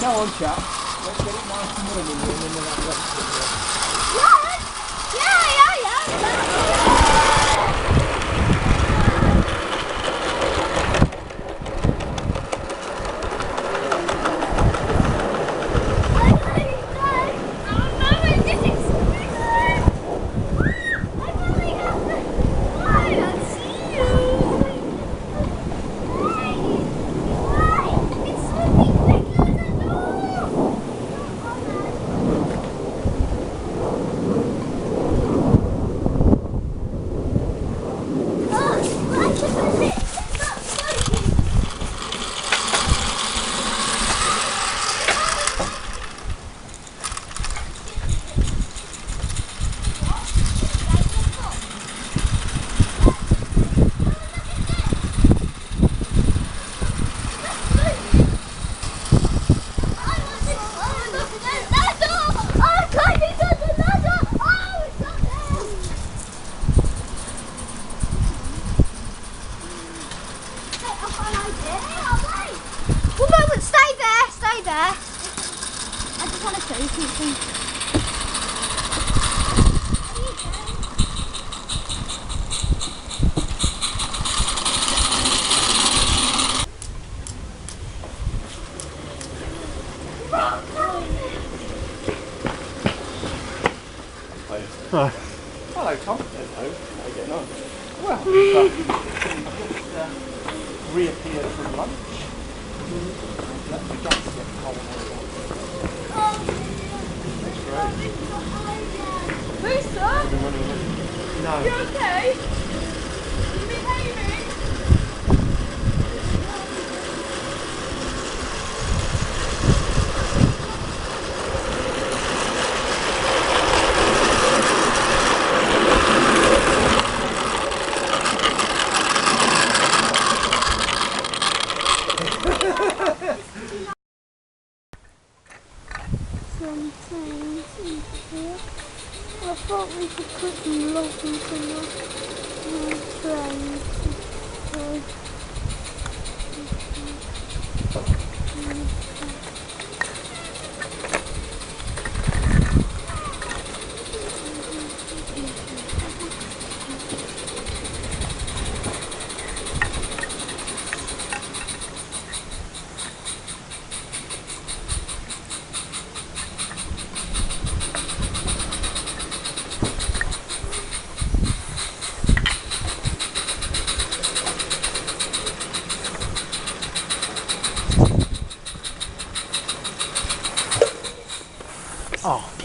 Go on, chap. Let's get it nice and warm in here and then we'll have the rest of it. I just want to show you something. Hi. Hello, Tom. Hello. How are you getting on? Well, I've just reappeared from lunch. Let the gas get cold. Lisa? No. You okay? You behaving? Sometimes in here, I thought we could put some logs into my friends. Oh.